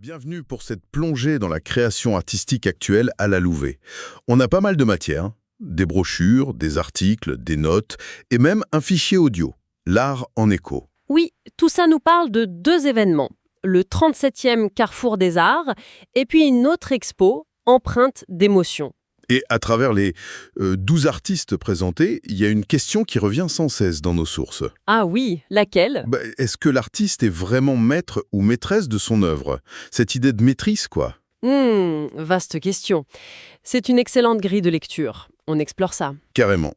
Bienvenue pour cette plongée dans la création artistique actuelle à Lalouvesc. On a pas mal de matières, des brochures, des articles, des notes et même un fichier audio, l'art en écho. Oui, tout ça nous parle de deux événements. Le 37e Carrefour des Arts et puis une autre expo, Empreinte d'émotion. Et à travers les 12 artistes présentés, il y a une question qui revient sans cesse dans nos sources. Ah oui, laquelle? Est-ce que l'artiste est vraiment maître ou maîtresse de son œuvre? Cette idée de maîtrise, quoi. Vaste question. C'est une excellente grille de lecture. On explore ça. Carrément.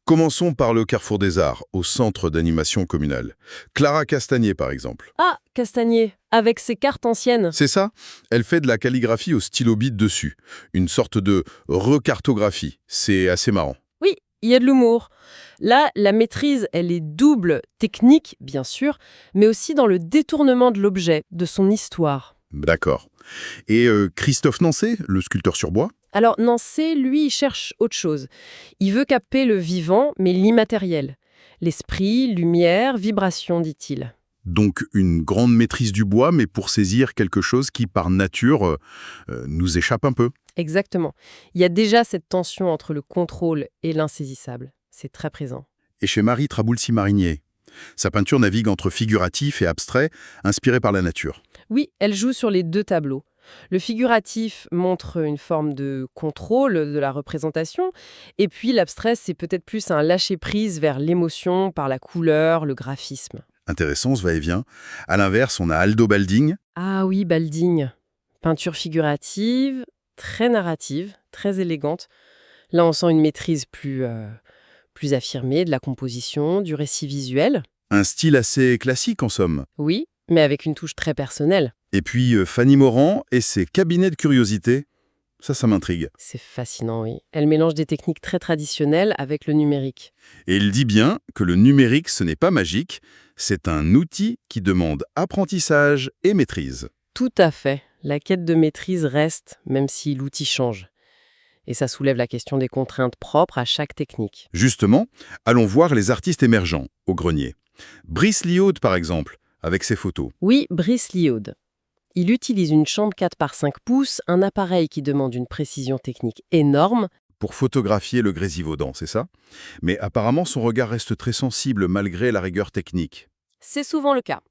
Commençons par le Carrefour des Arts, au centre d'animation communale. Clara Castagné, par exemple. Ah, Castagné, avec ses cartes anciennes. C'est ça. Elle fait de la calligraphie au stylo-bille dessus. Une sorte de re-cartographie. C'est assez marrant. Oui, il y a de l'humour. Là, la maîtrise, elle est double, technique, bien sûr, mais aussi dans le détournement de l'objet, de son histoire. D'accord. Et Christophe Nancey, le sculpteur sur bois? Alors Nancey, lui, il cherche autre chose. Il veut capter le vivant, mais l'immatériel. L'esprit, lumière, vibration, dit-il. Donc une grande maîtrise du bois, mais pour saisir quelque chose qui, par nature, nous échappe un peu. Exactement. Il y a déjà cette tension entre le contrôle et l'insaisissable. C'est très présent. Et chez Marie Traboulsi-Marinier, sa peinture navigue entre figuratif et abstrait, inspirée par la nature. Oui, elle joue sur les deux tableaux. Le figuratif montre une forme de contrôle de la représentation, et puis l'abstrait, c'est peut-être plus un lâcher-prise vers l'émotion par la couleur, le graphisme. Intéressant ce va-et-vient. À l'inverse, on a Aldo Balding. Ah oui, Balding. Peinture figurative, très narrative, très élégante. Là, on sent une maîtrise plus affirmée de la composition, du récit visuel. Un style assez classique en somme. Oui, mais avec une touche très personnelle. Et puis Fanny Morand et ses cabinets de curiosité. Ça m'intrigue. C'est fascinant, oui. Elle mélange des techniques très traditionnelles avec le numérique. Et il dit bien que le numérique, ce n'est pas magique, c'est un outil qui demande apprentissage et maîtrise. Tout à fait. La quête de maîtrise reste, même si l'outil change. Et ça soulève la question des contraintes propres à chaque technique. Justement, allons voir les artistes émergents au grenier. Brice Liaud, par exemple, avec ses photos. Oui, Brice Liaud. Il utilise une chambre 4 par 5 pouces, un appareil qui demande une précision technique énorme. Pour photographier le Grésivaudan, c'est ça? Mais apparemment, son regard reste très sensible malgré la rigueur technique. C'est souvent le cas.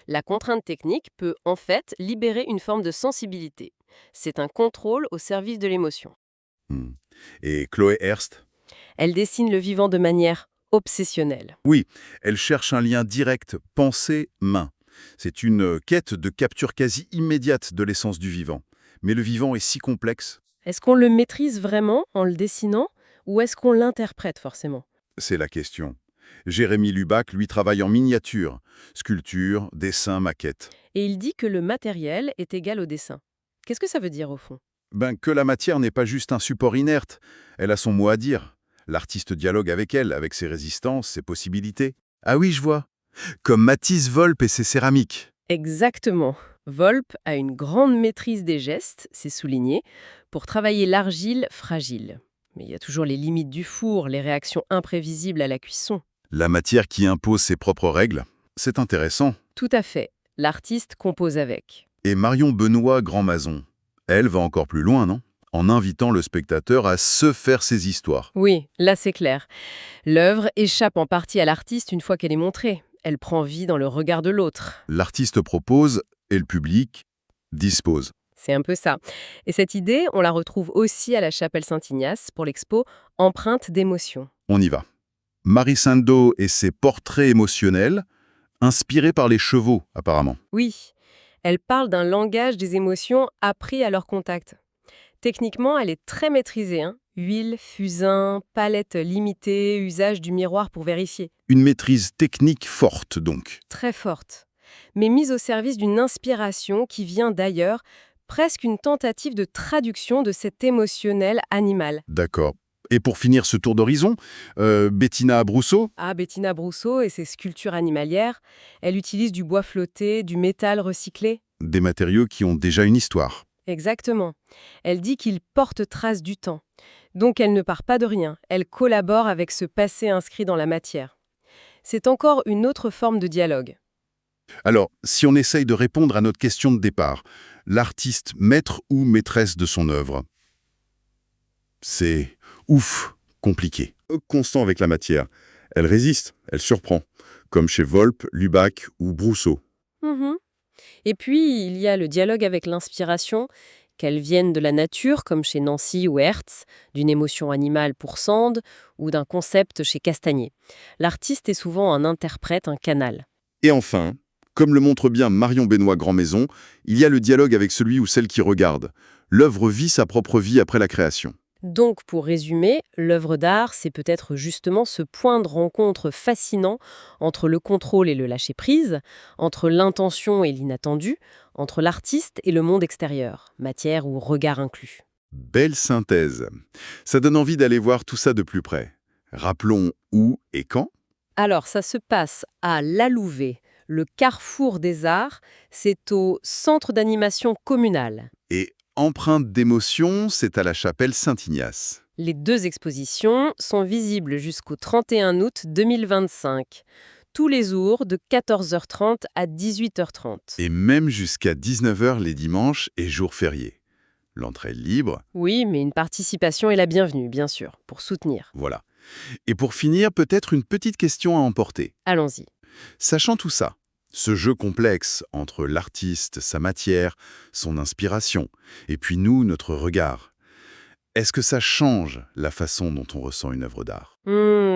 La contrainte technique peut en fait libérer une forme de sensibilité. C'est un contrôle au service de l'émotion. Et Chloé Herst? Elle dessine le vivant de manière obsessionnelle. Oui, elle cherche un lien direct pensée-main. C'est une quête de capture quasi immédiate de l'essence du vivant. Mais le vivant est si complexe. Est-ce qu'on le maîtrise vraiment en le dessinant ou est-ce qu'on l'interprète forcément? C'est la question. Jérémy Lubac, lui, travaille en miniature. Sculpture, dessin, maquette. Et il dit que le matériel est égal au dessin. Qu'est-ce que ça veut dire au fond? Que la matière n'est pas juste un support inerte. Elle a son mot à dire. L'artiste dialogue avec elle, avec ses résistances, ses possibilités. Ah oui, je vois. Comme Matisse Volpe et ses céramiques. Exactement. Volpe a une grande maîtrise des gestes, c'est souligné, pour travailler l'argile fragile. Mais il y a toujours les limites du four, les réactions imprévisibles à la cuisson. La matière qui impose ses propres règles. C'est intéressant. Tout à fait. L'artiste compose avec. Et Marion Benoît Grand-Mazon, elle va encore plus loin, non? En invitant le spectateur à se faire ses histoires. Oui, là c'est clair. L'œuvre échappe en partie à l'artiste une fois qu'elle est montrée. Elle prend vie dans le regard de l'autre. L'artiste propose et le public dispose. C'est un peu ça. Et cette idée, on la retrouve aussi à la Chapelle Saint-Ignace pour l'expo Empreinte d'émotion. On y va. Marie Sando et ses portraits émotionnels, inspirés par les chevaux, apparemment. Oui, elle parle d'un langage des émotions appris à leur contact. Techniquement, elle est très maîtrisée. Huile, fusain, palette limitée, usage du miroir pour vérifier. Une maîtrise technique forte, donc. Très forte, mais mise au service d'une inspiration qui vient d'ailleurs, presque une tentative de traduction de cet émotionnel animal. D'accord. Et pour finir ce tour d'horizon, Bettina Brousseau. Ah, Bettina Brousseau et ses sculptures animalières, elle utilise du bois flotté, du métal recyclé. Des matériaux qui ont déjà une histoire. Exactement. Elle dit qu'il porte trace du temps. Donc elle ne part pas de rien, elle collabore avec ce passé inscrit dans la matière. C'est encore une autre forme de dialogue. Alors, si on essaye de répondre à notre question de départ, l'artiste maître ou maîtresse de son œuvre, c'est ouf, compliqué. Constant avec la matière. Elle résiste, elle surprend, comme chez Volpe, Lubac ou Brousseau. Mhm. Et puis, il y a le dialogue avec l'inspiration, qu'elle vienne de la nature, comme chez Nancey ou Hertz, d'une émotion animale pour Sand, ou d'un concept chez Castagné. L'artiste est souvent un interprète, un canal. Et enfin, comme le montre bien Marion Benoît Grandmaison, il y a le dialogue avec celui ou celle qui regarde. L'œuvre vit sa propre vie après la création. Donc, pour résumer, l'œuvre d'art, c'est peut-être justement ce point de rencontre fascinant entre le contrôle et le lâcher-prise, entre l'intention et l'inattendu, entre l'artiste et le monde extérieur, matière ou regard inclus. Belle synthèse. Ça donne envie d'aller voir tout ça de plus près. Rappelons où et quand. Alors, ça se passe à Lalouvesc, le Carrefour des arts, c'est au centre d'animation communal. Et Empreinte d'émotion, c'est à la Chapelle Saint-Ignace. Les deux expositions sont visibles jusqu'au 31 août 2025, tous les jours de 14h30 à 18h30. Et même jusqu'à 19h les dimanches et jours fériés. L'entrée est libre, Oui, mais une participation est la bienvenue, bien sûr, pour soutenir. voilà. Et pour finir, peut-être une petite question à emporter. Allons-y. Sachant tout ça, ce jeu complexe entre l'artiste, sa matière, son inspiration, et puis nous, notre regard, est-ce que ça change la façon dont on ressent une œuvre d'art?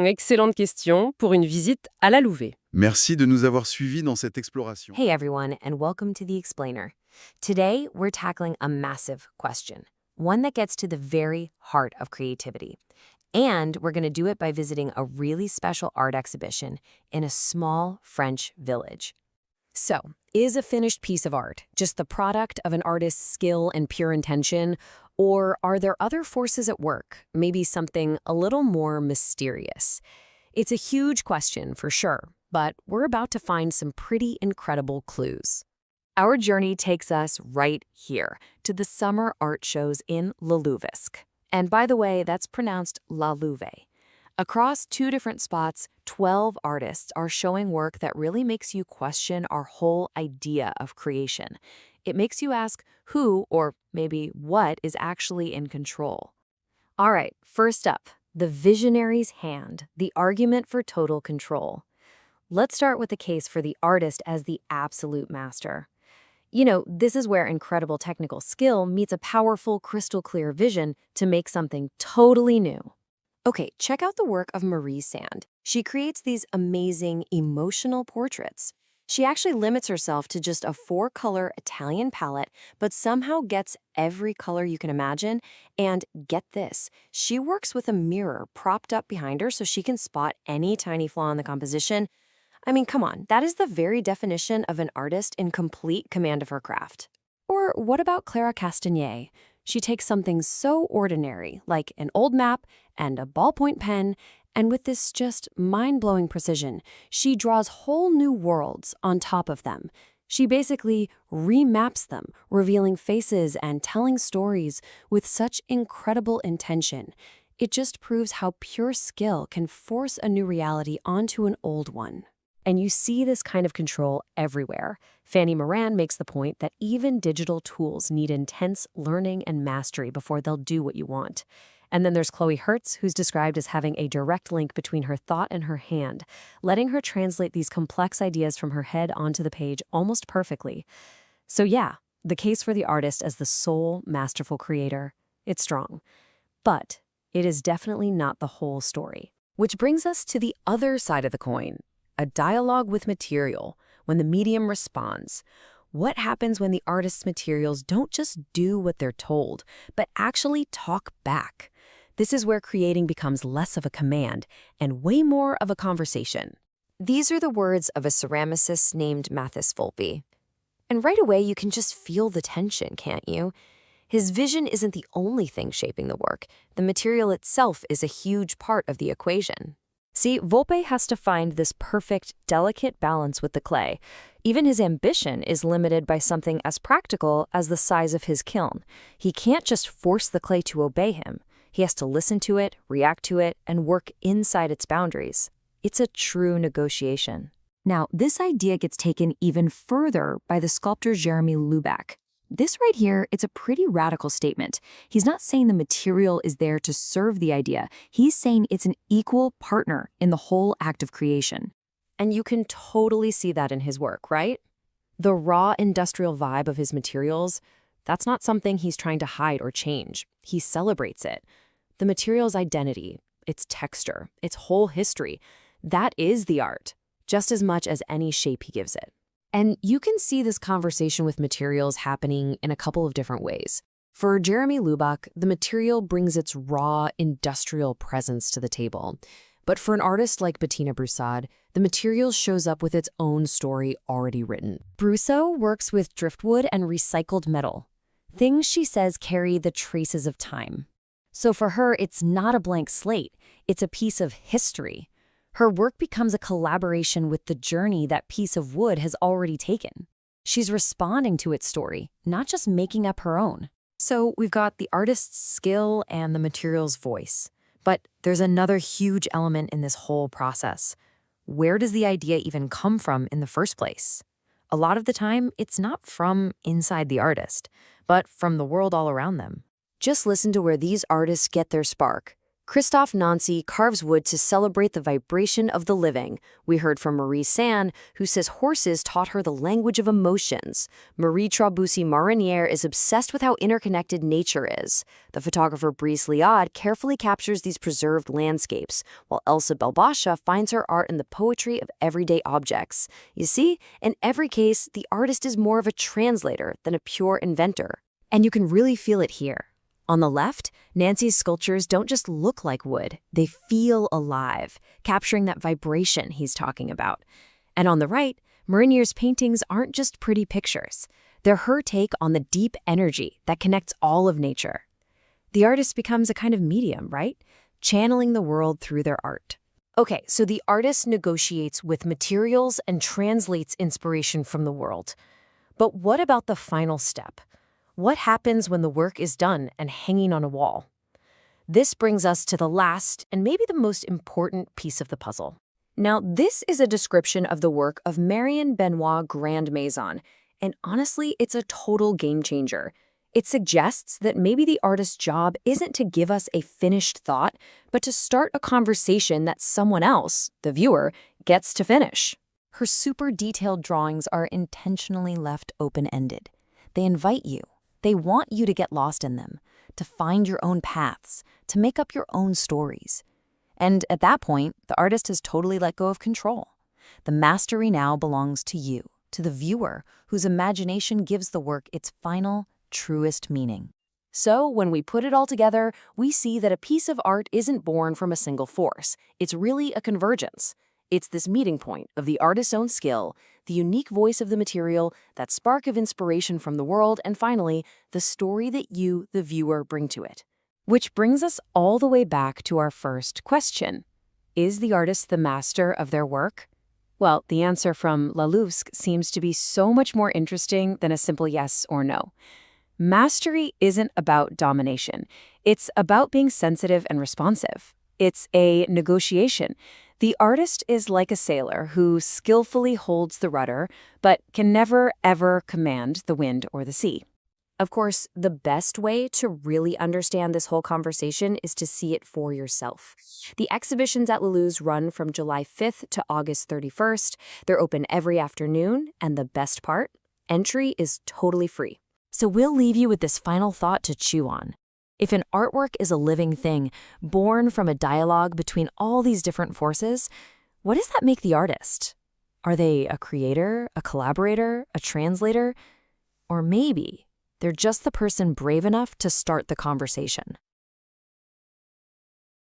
Excellente question pour une visite à la Louvet. Merci de nous avoir suivis dans cette exploration. Hey everyone, and welcome to The Explainer. Today, we're tackling a massive question, one that gets to the very heart of creativity. And we're going to do it by visiting a really special art exhibition in a small French village. So, is a finished piece of art just the product of an artist's skill and pure intention, or are there other forces at work, maybe something a little more mysterious? It's a huge question for sure, but we're about to find some pretty incredible clues. Our journey takes us right here to the summer art shows in Lalouvesc. And by the way, that's pronounced Lalouvesc. Across two different spots, 12 artists are showing work that really makes you question our whole idea of creation. It makes you ask who, or maybe what, is actually in control. All right, first up, the visionary's hand, the argument for total control. Let's start with the case for the artist as the absolute master. You know, this is where incredible technical skill meets a powerful, crystal-clear vision to make something totally new. Okay, check out the work of Marie Sand. She creates these amazing, emotional portraits. She actually limits herself to just a 4-color Italian palette, but somehow gets every color you can imagine. And get this, she works with a mirror propped up behind her so she can spot any tiny flaw in the composition. I mean, come on, that is the very definition of an artist in complete command of her craft. Or what about Clara Castagné? She takes something so ordinary, like an old map and a ballpoint pen, and with this just mind-blowing precision, she draws whole new worlds on top of them. She basically remaps them, revealing faces and telling stories with such incredible intention. It just proves how pure skill can force a new reality onto an old one. And you see this kind of control everywhere. Fanny Moran makes the point that even digital tools need intense learning and mastery before they'll do what you want. And then there's Chloe Hertz, who's described as having a direct link between her thought and her hand, letting her translate these complex ideas from her head onto the page almost perfectly. So yeah, the case for the artist as the sole masterful creator, it's strong. But it is definitely not the whole story. Which brings us to the other side of the coin. A dialogue with material, when the medium responds. What happens when the artist's materials don't just do what they're told, but actually talk back? This is where creating becomes less of a command and way more of a conversation. These are the words of a ceramicist named Mathis Volpe. And right away you can just feel the tension, can't you? His vision isn't the only thing shaping the work. The material itself is a huge part of the equation. See, Volpe has to find this perfect, delicate balance with the clay. Even his ambition is limited by something as practical as the size of his kiln. He can't just force the clay to obey him. He has to listen to it, react to it, and work inside its boundaries. It's a true negotiation. Now, this idea gets taken even further by the sculptor Jeremy Lubach. This right here, it's a pretty radical statement. He's not saying the material is there to serve the idea. He's saying it's an equal partner in the whole act of creation. And you can totally see that in his work, right? The raw industrial vibe of his materials, that's not something he's trying to hide or change. He celebrates it. The material's identity, its texture, its whole history, that is the art, just as much as any shape he gives it. And you can see this conversation with materials happening in a couple of different ways. For Jeremy Lubach, the material brings its raw industrial presence to the table. But for an artist like Bettina Broussard, the material shows up with its own story already written. Broussard works with driftwood and recycled metal, things she says carry the traces of time. So for her, it's not a blank slate, it's a piece of history. Her work becomes a collaboration with the journey that piece of wood has already taken. She's responding to its story, not just making up her own. So we've got the artist's skill and the material's voice. But there's another huge element in this whole process. Where does the idea even come from in the first place? A lot of the time, it's not from inside the artist, but from the world all around them. Just listen to where these artists get their spark. Christophe Nancey carves wood to celebrate the vibration of the living. We heard from Marie Sand, who says horses taught her the language of emotions. Marie Trabousi-Marinière is obsessed with how interconnected nature is. The photographer Brice Liaud carefully captures these preserved landscapes, while Elsa Belbasha finds her art in the poetry of everyday objects. You see, in every case, the artist is more of a translator than a pure inventor. And you can really feel it here. On the left, Nancey's sculptures don't just look like wood, they feel alive, capturing that vibration he's talking about. And on the right, Marinière's paintings aren't just pretty pictures. They're her take on the deep energy that connects all of nature. The artist becomes a kind of medium, right? Channeling the world through their art. Okay, so the artist negotiates with materials and translates inspiration from the world. But what about the final step? What happens when the work is done and hanging on a wall? This brings us to the last and maybe the most important piece of the puzzle. Now, this is a description of the work of Marion Benoit Grand Maison, and honestly, it's a total game changer. It suggests that maybe the artist's job isn't to give us a finished thought, but to start a conversation that someone else, the viewer, gets to finish. Her super detailed drawings are intentionally left open-ended. They invite you. They want you to get lost in them, to find your own paths, to make up your own stories. And at that point, the artist has totally let go of control. The mastery now belongs to you, to the viewer, whose imagination gives the work its final, truest meaning. So, when we put it all together, we see that a piece of art isn't born from a single force. It's really a convergence. It's this meeting point of the artist's own skill, the unique voice of the material, that spark of inspiration from the world, and finally, the story that you, the viewer, bring to it. Which brings us all the way back to our first question. Is the artist the master of their work? Well, the answer from Lalouvesc seems to be so much more interesting than a simple yes or no. Mastery isn't about domination. It's about being sensitive and responsive. It's a negotiation. The artist is like a sailor who skillfully holds the rudder, but can never, ever command the wind or the sea. Of course, the best way to really understand this whole conversation is to see it for yourself. The exhibitions at Lalouvesc run from July 5th to August 31st. They're open every afternoon, and the best part, entry is totally free. So we'll leave you with this final thought to chew on. If an artwork is a living thing, born from a dialogue between all these different forces, what does that make the artist? Are they a creator, a collaborator, a translator? Or maybe they're just the person brave enough to start the conversation.